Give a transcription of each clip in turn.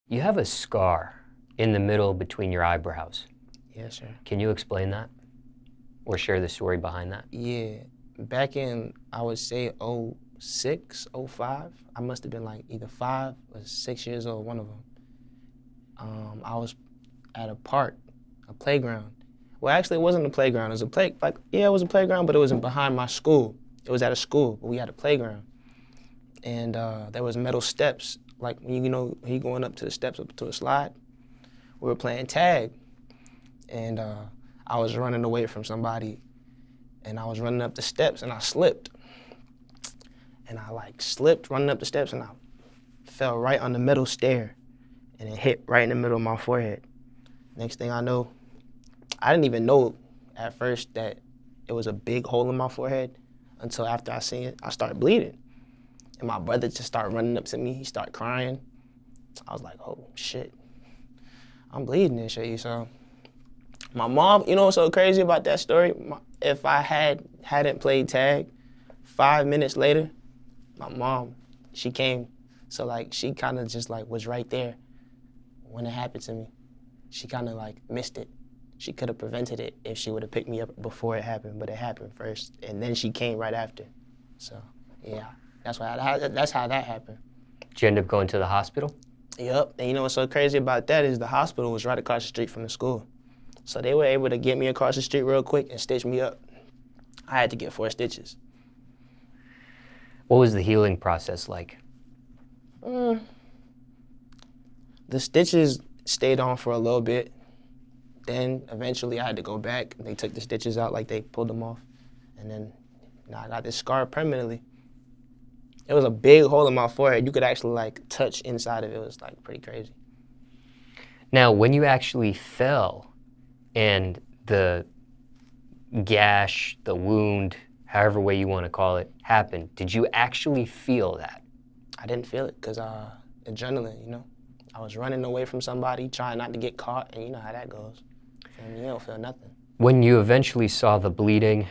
You have a scar in the middle between your eyebrows. Yes, sir. Can you explain that? Or share the story behind that? Yeah, back in, I would say, '06, '05, I must have been like either 5 or 6 years old, one of them. I was at a park, a playground. Well, actually, it wasn't a playground. It was it was a playground, but it wasn't behind my school. It was at a school, but we had a playground. And there was metal steps, like when you going up to the steps, up to a slide. We were playing tag, and I was running away from somebody, and I was running up the steps, and I slipped. And I slipped running up the steps, and I fell right on the metal stair, and it hit right in the middle of my forehead. Next thing I know, I didn't even know at first that it was a big hole in my forehead until after I seen it, I started bleeding. And my brother just started running up to me, he started crying. I was like, oh shit, I'm bleeding and shit, so. My mom, you know what's so crazy about that story? If I hadn't played tag, 5 minutes later, my mom, she came. So she kind of just was right there when it happened to me. She kind of missed it. She could have prevented it if she would have picked me up before it happened, but it happened first, and then she came right after. So yeah, that's how that happened. Did you end up going to the hospital? Yep, and you know what's so crazy about that is the hospital was right across the street from the school. So they were able to get me across the street real quick and stitch me up. I had to get 4 stitches. What was the healing process like? The stitches stayed on for a little bit. Then eventually I had to go back. They took the stitches out, they pulled them off. And then now I got this scar permanently. It was a big hole in my forehead. You could actually touch inside of it. It was pretty crazy. Now, when you actually fell and the gash, the wound, however way you want to call it, happened, did you actually feel that? I didn't feel it because adrenaline, I was running away from somebody, trying not to get caught, and you know how that goes. You don't feel nothing. When you eventually saw the bleeding,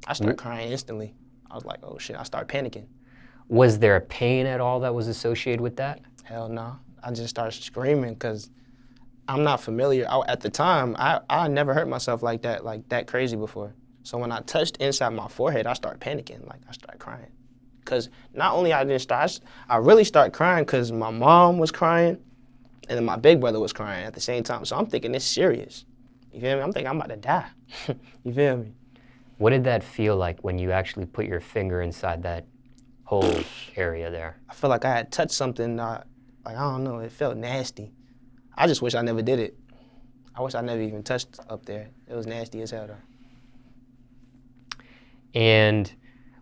I started crying instantly. I was like, oh shit, I started panicking. Was there a pain at all that was associated with that? Hell no. I just started screaming because I'm not familiar. At the time, I never hurt myself like that crazy before. So when I touched inside my forehead, I started panicking. I started crying. Because not only I really started crying because my mom was crying and then my big brother was crying at the same time. So I'm thinking it's serious. You feel me? I'm thinking I'm about to die. You feel me? What did that feel like when you actually put your finger inside that whole area there? I felt like I had touched something, I don't know, it felt nasty. I just wish I never did it. I wish I never even touched up there. It was nasty as hell though. And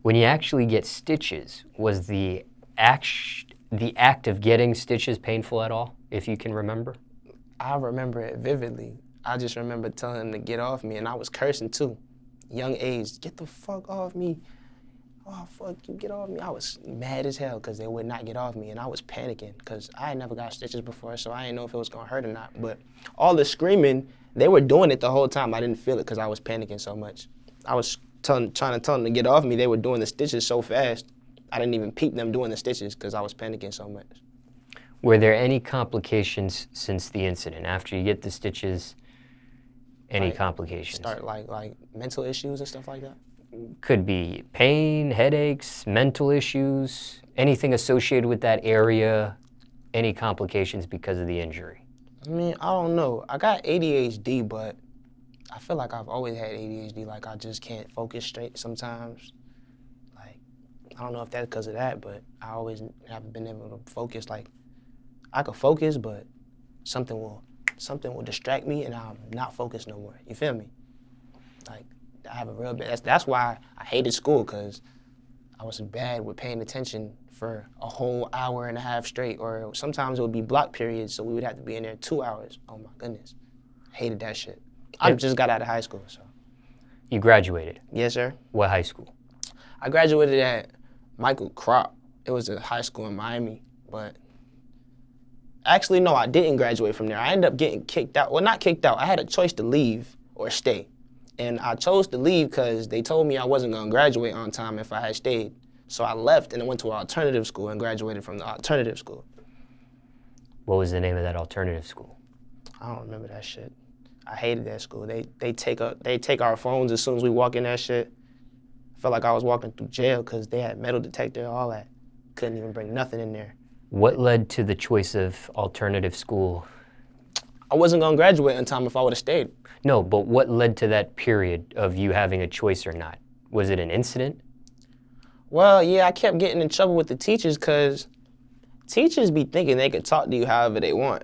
when you actually get stitches, was the act of getting stitches painful at all, if you can remember? I remember it vividly. I just remember telling him to get off me, and I was cursing too. Young age, get the fuck off me. Oh, fuck you, get off me. I was mad as hell because they would not get off me, and I was panicking because I had never got stitches before, so I didn't know if it was gonna hurt or not. But all the screaming, they were doing it the whole time. I didn't feel it because I was panicking so much. I was trying to tell them to get off me. They were doing the stitches so fast, I didn't even peep them doing the stitches because I was panicking so much. Were there any complications since the incident? After you get the stitches, any complications? Start like mental issues and stuff like that? Could be pain, headaches, mental issues, anything associated with that area, any complications because of the injury? I mean, I don't know. I got ADHD, but I feel like I've always had ADHD. I just can't focus straight sometimes. I don't know if that's because of that, but I always haven't been able to focus. I could focus, but something will distract me and I'm not focused no more. You feel me? I have a real bad, that's why I hated school, because I was bad with paying attention for a whole hour and a half straight, or sometimes it would be block periods, so we would have to be in there 2 hours. Oh my goodness. Hated that shit. I just got out of high school, so. You graduated? Yes, sir. What high school? I graduated at Michael Crop. It was a high school in Miami, but actually, no, I didn't graduate from there. I ended up getting kicked out. Well, not kicked out. I had a choice to leave or stay. And I chose to leave because they told me I wasn't going to graduate on time if I had stayed. So I left and I went to an alternative school and graduated from the alternative school. What was the name of that alternative school? I don't remember that shit. I hated that school. They take our phones as soon as we walk in that shit. I felt like I was walking through jail because they had metal detector, all that. Couldn't even bring nothing in there. What led to the choice of alternative school? I wasn't gonna graduate in time if I would have stayed. No, but what led to that period of you having a choice or not? Was it an incident? Well, yeah, I kept getting in trouble with the teachers because teachers be thinking they could talk to you however they want.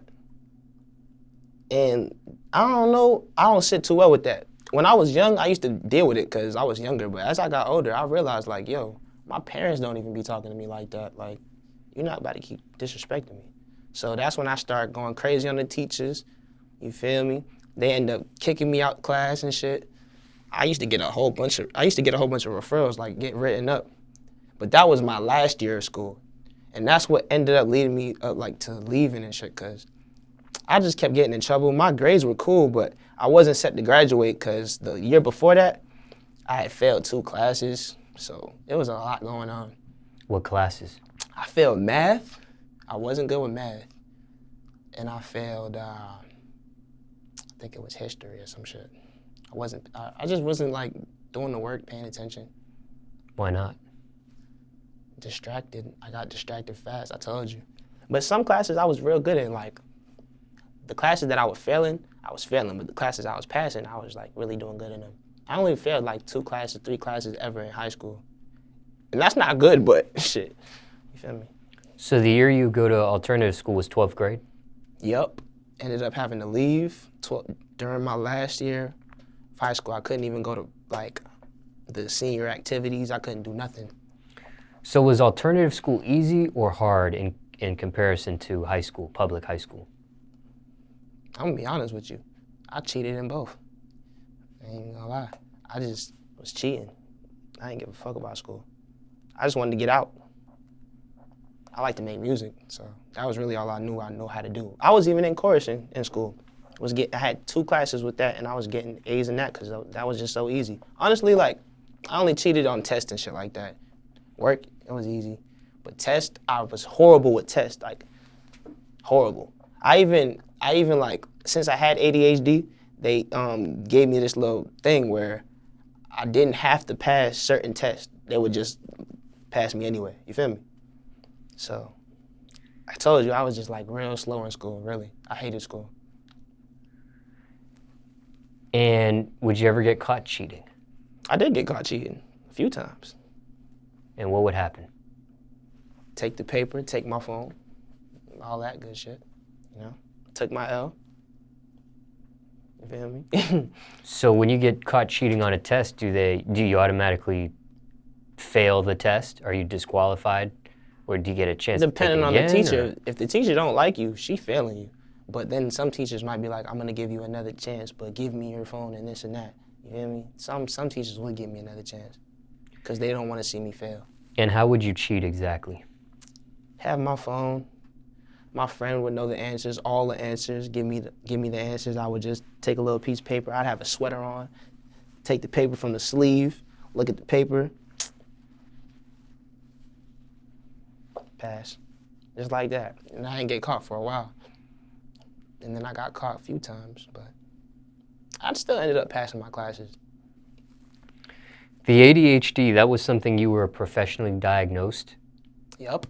And I don't know, I don't sit too well with that. When I was young, I used to deal with it because I was younger. But as I got older, I realized, like, yo, my parents don't even be talking to me like that. Like, you're not about to keep disrespecting me. So that's when I started going crazy on the teachers. You feel me? They end up kicking me out class and shit. I used to get a whole bunch of referrals, like get written up. But that was my last year of school. And that's what ended up leading me up like to leaving and shit, cause I just kept getting in trouble. My grades were cool, but I wasn't set to graduate cause the year before that, I had failed 2 classes. So it was a lot going on. What classes? I failed math. I wasn't good with math. And I failed, I think it was history or some shit. I just wasn't like doing the work, paying attention. Why not? Distracted. I got distracted fast, I told you. But some classes I was real good in, like the classes that I was failing, but the classes I was passing, I was like really doing good in them. I only failed like 2 classes, 3 classes ever in high school. And that's not good, but shit, you feel me? So the year you go to alternative school was 12th grade? Yup. Ended up having to leave during my last year of high school. I couldn't even go to like the senior activities. I couldn't do nothing. So was alternative school easy or hard in comparison to high school, public high school? I'm gonna be honest with you. I cheated in both. I ain't gonna lie. I just was cheating. I didn't give a fuck about school. I just wanted to get out. I like to make music, so that was really all I knew I know how to do. I was even in chorus in school. I had 2 classes with that, and I was getting A's in that because that was just so easy. Honestly, like, I only cheated on tests and shit like that. Work, it was easy. But test, I was horrible with tests, like, horrible. I even like, since I had ADHD, they gave me this little thing where I didn't have to pass certain tests. They would just pass me anyway, you feel me? So, I told you, I was just like real slow in school, really. I hated school. And would you ever get caught cheating? I did get caught cheating a few times. And what would happen? Take the paper, take my phone, all that good shit, you know? Took my L. You feel me? So when you get caught cheating on a test, do you automatically fail the test? Are you disqualified? Or do you get a chance Depending to on take it the again, teacher. or? If the teacher don't like you, she failing you. But then some teachers might be like, I'm gonna give you another chance, but give me your phone and this and that. You feel me? Some teachers would give me another chance because they don't want to see me fail. And how would you cheat exactly? Have my phone. My friend would know the answers, all the answers, give me the answers. I would just take a little piece of paper. I'd have a sweater on, take the paper from the sleeve, look at the paper, pass. Just like that. And I didn't get caught for a while. And then I got caught a few times, but I still ended up passing my classes. The ADHD, that was something you were professionally diagnosed? Yup.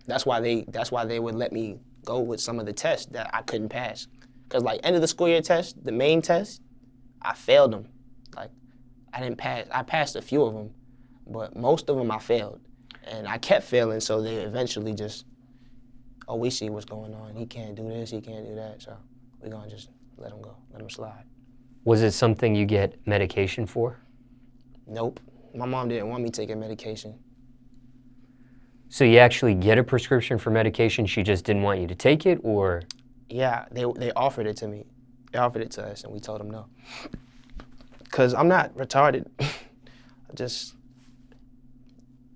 That's why they would let me go with some of the tests that I couldn't pass. Cause like end of the school year test, the main test, I failed them. Like I didn't pass. I passed a few of them, but most of them I failed. And I kept failing, so they eventually just, oh, we see what's going on. He can't do this, he can't do that, so we're gonna just let him go, let him slide. Was it something you get medication for? Nope. My mom didn't want me taking medication. So you actually get a prescription for medication, she just didn't want you to take it, or? Yeah, they offered it to me. They offered it to us, and we told them no. Because I'm not retarded.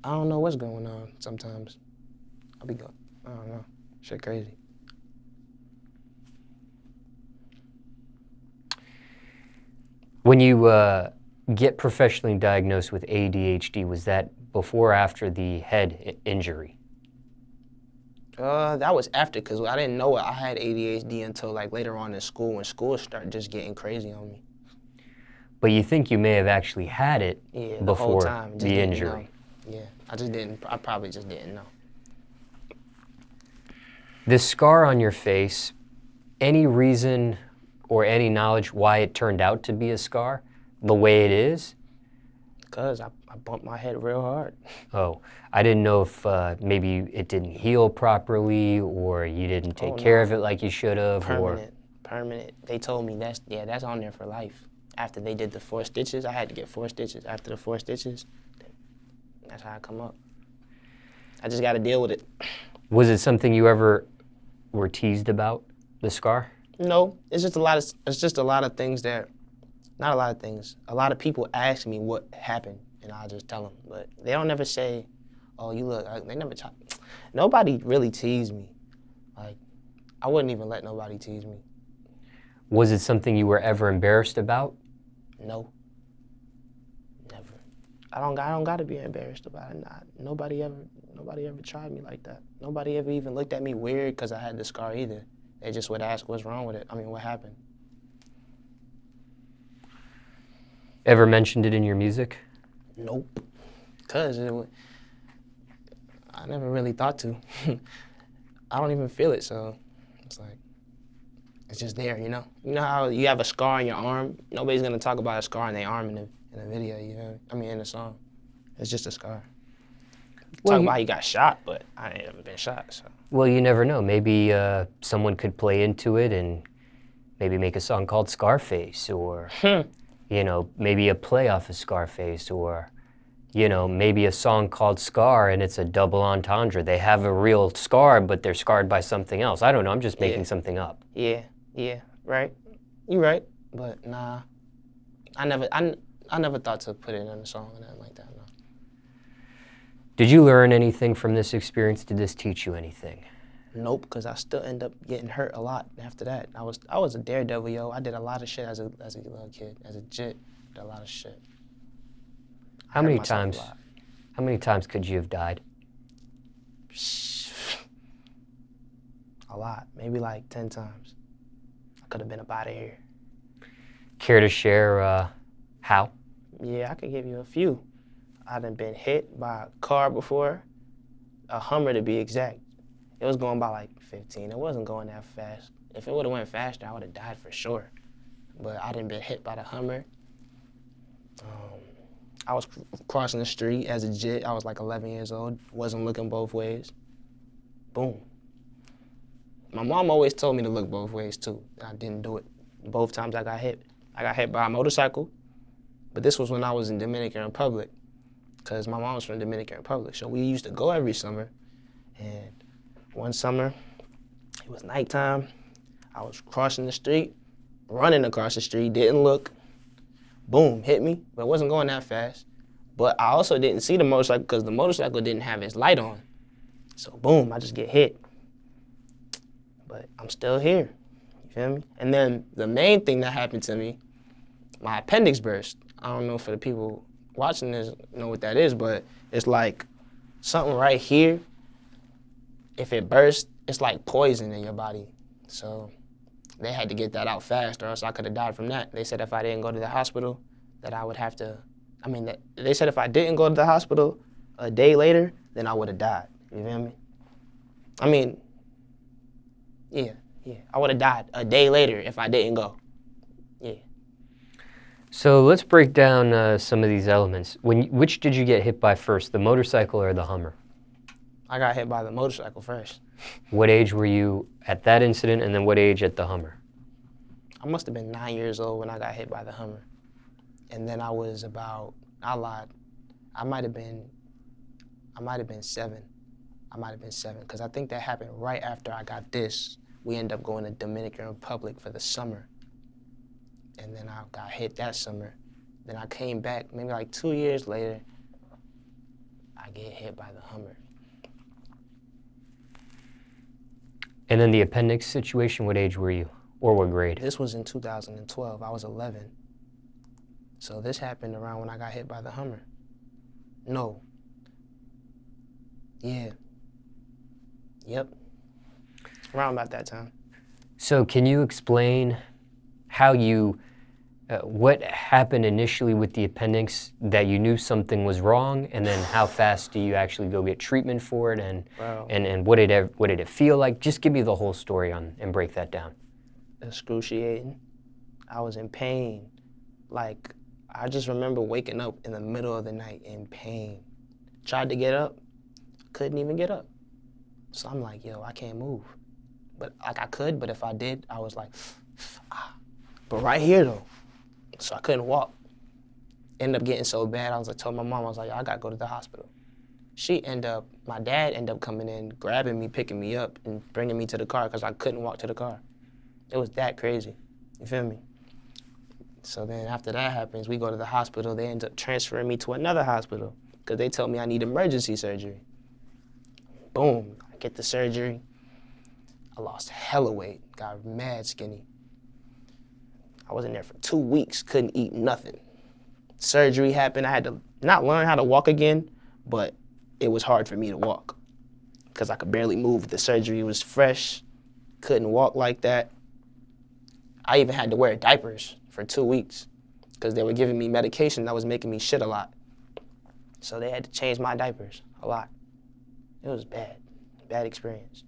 I don't know what's going on sometimes. I don't know, shit crazy. When you get professionally diagnosed with ADHD, was that before or after the head injury? That was after, because I didn't know I had ADHD until like later on in school, when school started just getting crazy on me. But you think you may have actually had it The whole before time, just the didn't injury. know. Yeah, I probably just didn't know. This scar on your face, any reason or any knowledge why it turned out to be a scar the way it is? Because I bumped my head real hard. Oh, I didn't know if maybe it didn't heal properly or you didn't take care of it like you should have. Permanent. They told me that's on there for life. After they did the 4 stitches, I had to get 4 stitches. After the 4 stitches, that's how I come up. I just got to deal with it. Was it something you ever were teased about, the scar? No, it's just a lot of things that, not a lot of things. A lot of people ask me what happened, and I'll just tell them. But they don't never say, "Oh, you look." They never talk. Nobody really teased me. Like, I wouldn't even let nobody tease me. Was it something you were ever embarrassed about? No. Never. I don't got to be embarrassed about it. Nobody ever tried me like that. Nobody ever even looked at me weird because I had the scar either. They just would ask, "What's wrong with it?" I mean, what happened? Ever mentioned it in your music? Nope. Because I never really thought to. I don't even feel it, so it's like, it's just there, you know? You know how you have a scar on your arm? Nobody's going to talk about a scar on their arm in a video, you know? I mean, in a song. It's just a scar. Talk about how you got shot, but I ain't never been shot, so. Well, you never know. Maybe someone could play into it and maybe make a song called Scarface, or, you know, maybe a play off of Scarface, or, you know, maybe a song called Scar and it's a double entendre. They have a real scar, but they're scarred by something else. I don't know. I'm just making something up. Yeah, right. You're right, but nah. I never thought to put it in a song or nothing like that, no. Did you learn anything from this experience? Did this teach you anything? Nope, because I still end up getting hurt a lot after that. I was a daredevil, yo. I did a lot of shit as a little kid. As a jit, did a lot of shit. How many times could you have died? A lot, maybe like 10 times. I could have been up out of here. Care to share how? Yeah, I could give you a few. I done been hit by a car before, a Hummer to be exact. It was going by like 15. It wasn't going that fast. If it would have went faster, I would have died for sure. But I done been hit by the Hummer. I was crossing the street as a jit. I was like 11 years old, wasn't looking both ways. Boom. My mom always told me to look both ways too, and I didn't do it. Both times I got hit. I got hit by a motorcycle, but this was when I was in Dominican Republic, because my mom was from Dominican Republic. So we used to go every summer, and one summer, it was nighttime. I was crossing the street, running across the street, didn't look. Boom, hit me, but it wasn't going that fast. But I also didn't see the motorcycle because the motorcycle didn't have its light on. So boom, I just get hit. But I'm still here, you feel me? And then the main thing that happened to me, my appendix burst. I don't know for the people watching this know what that is, but it's like something right here. If it bursts, it's like poison in your body. So they had to get that out fast or else I could have died from that. They said if I didn't go to the hospital, that I would have to, they said if I didn't go to the hospital a day later, then I would have died. You feel me? I mean, yeah. I would have died a day later if I didn't go. Yeah. So let's break down some of these elements. Which did you get hit by first, the motorcycle or the Hummer? I got hit by the motorcycle first. What age were you at that incident, and then what age at the Hummer? I must have been 9 years old when I got hit by the Hummer. And then I was about, I lied. I might have been 7. Because I think that happened right after I got this. We ended up going to Dominican Republic for the summer. And then I got hit that summer. Then I came back, maybe like 2 years later, I get hit by the Hummer. And then the appendix situation, what age were you? Or what grade? This was in 2012. I was 11. So this happened around when I got hit by the Hummer. No. Yeah. Yep. Around about that time. So can you explain how what happened initially with the appendix, that you knew something was wrong, and then how fast do you actually go get treatment for it, and Bro, and what did it feel like? Just give me the whole story and break that down. excruciating. I was in pain. Like, I just remember waking up in the middle of the night in pain. Tried to get up, couldn't even get up. So I'm like, yo, I can't move. But like I could, but if I did, I was like, ah. But right here though, so I couldn't walk. Ended up getting so bad, I told my mom, I was like, I gotta go to the hospital. My dad ended up coming in, grabbing me, picking me up, and bringing me to the car because I couldn't walk to the car. It was that crazy, you feel me? So then after that happens, we go to the hospital. They end up transferring me to another hospital because they told me I need emergency surgery. Boom, I get the surgery. I lost hella weight, got mad skinny. I was in there for 2 weeks, couldn't eat nothing. Surgery happened, I had to not learn how to walk again, but it was hard for me to walk because I could barely move. The surgery was fresh, couldn't walk like that. I even had to wear diapers for 2 weeks because they were giving me medication that was making me shit a lot. So they had to change my diapers a lot. It was bad experience.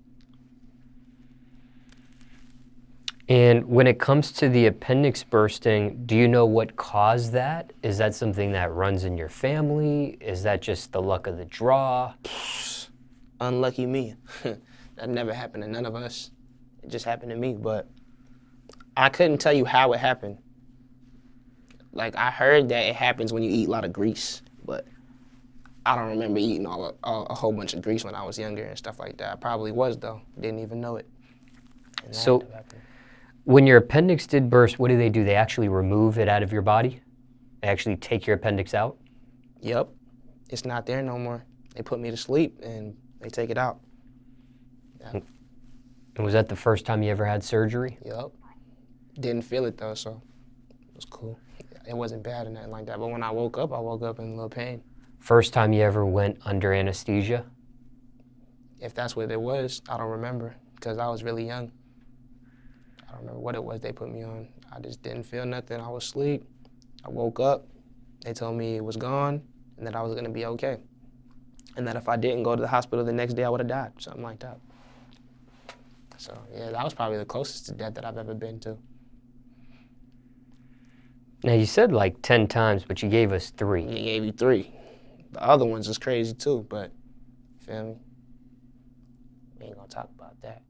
And when it comes to the appendix bursting, do you know what caused that? Is that something that runs in your family? Is that just the luck of the draw? Unlucky me. That never happened to none of us. It just happened to me, but I couldn't tell you how it happened. Like, I heard that it happens when you eat a lot of grease, but I don't remember eating a whole bunch of grease when I was younger and stuff like that. I probably was, though. Didn't even know it. And So, when your appendix did burst, what do? They actually remove it out of your body? They actually take your appendix out? Yep. It's not there no more. They put me to sleep and they take it out. Yep. And was that the first time you ever had surgery? Yep. Didn't feel it though, so it was cool. It wasn't bad or nothing like that, but when I woke up in a little pain. First time you ever went under anesthesia? If that's what it was, I don't remember because I was really young. I don't remember what it was they put me on. I just didn't feel nothing. I was asleep. I woke up. They told me it was gone and that I was gonna be okay. And that if I didn't go to the hospital the next day, I would have died, something like that. So yeah, that was probably the closest to death that I've ever been to. Now you said like 10 times, but you gave us 3. He gave you 3. The other ones is crazy too, but, feel me? We ain't gonna talk about that.